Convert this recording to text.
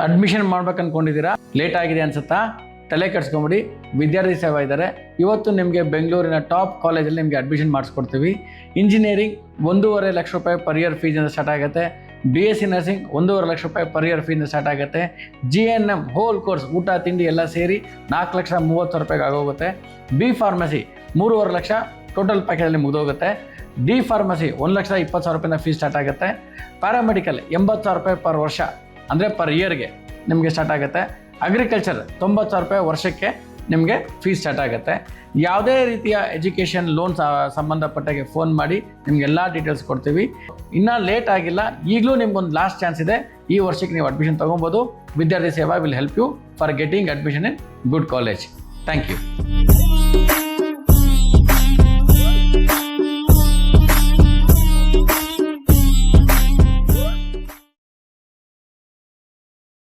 Admission ಮಾಡ್ಬೇಕು ಅಂದ್ಕೊಂಡಿದ್ದೀರಾ, late ಆಗಿದೆ ಅನ್ಸುತ್ತಾ? ತಲೆ ಕೆಡಿಸ್ಕೊಂಬಿಡಿ, ವಿದ್ಯಾರ್ಥಿ ಸೇವಾ ಇದ್ದಾರೆ. ಇವತ್ತು ನಿಮಗೆ ಬೆಂಗಳೂರಿನ ಟಾಪ್ ಕಾಲೇಜಲ್ಲಿ ನಿಮಗೆ ಅಡ್ಮಿಷನ್ ಮಾಡಿಸ್ಕೊಡ್ತೀವಿ. ಇಂಜಿನಿಯರಿಂಗ್ 1.5 ಲಕ್ಷ ರೂಪಾಯಿ ಪರ್ ಇಯರ್ ಫೀಸಿಂದ ಸ್ಟಾರ್ಟ್ ಆಗುತ್ತೆ. BSc ನರ್ಸಿಂಗ್ 1.5 ಲಕ್ಷ ರೂಪಾಯಿ ಪರ್ ಇಯರ್ ಫೀಸಿಂದ ಸ್ಟಾರ್ಟ್ ಆಗುತ್ತೆ. GNM ಹೋಲ್ ಕೋರ್ಸ್ ಊಟ ತಿಂಡಿ ಎಲ್ಲ ಸೇರಿ 4,30,000 ರೂಪಾಯಿಗೆ ಆಗೋಗುತ್ತೆ. B ಫಾರ್ಮಸಿ 3.5 ಲಕ್ಷ ಟೋಟಲ್ ಪ್ಯಾಕೇಜಲ್ಲಿ ಮುಗಿದೋಗುತ್ತೆ. D ಫಾರ್ಮಸಿ 1,20,000 ರೂಪಾಯಿಂದ ಫೀಸ್ ಸ್ಟಾರ್ಟ್ ಆಗುತ್ತೆ. ಪ್ಯಾರಾಮೆಡಿಕಲ್ 80,000 ರೂಪಾಯಿ ಪರ್ ವರ್ಷ ಅಂದರೆ ಪರ್ ಇಯರ್ಗೆ ನಿಮಗೆ ಸ್ಟಾರ್ಟ್ ಆಗುತ್ತೆ. ಅಗ್ರಿಕಲ್ಚರ್ 90,000 ರೂಪಾಯಿ ವರ್ಷಕ್ಕೆ ನಿಮಗೆ ಫೀಸ್ ಸ್ಟಾರ್ಟ್ ಆಗುತ್ತೆ. ಯಾವುದೇ ರೀತಿಯ ಎಜುಕೇಷನ್ ಲೋನ್ ಸಂಬಂಧಪಟ್ಟಾಗೆ ಫೋನ್ ಮಾಡಿ ನಿಮಗೆಲ್ಲ ಡೀಟೇಲ್ಸ್ ಕೊಡ್ತೀವಿ. ಇನ್ನೂ ಲೇಟ್ ಆಗಿಲ್ಲ, ಈಗಲೂ ನಿಮ್ಗೊಂದು ಲಾಸ್ಟ್ ಚಾನ್ಸ್ ಇದೆ. ಈ ವರ್ಷಕ್ಕೆ ನೀವು ಅಡ್ಮಿಷನ್ ತೊಗೊಬೋದು. Vidyarthi Seva will help you for getting admission in good college. Thank you.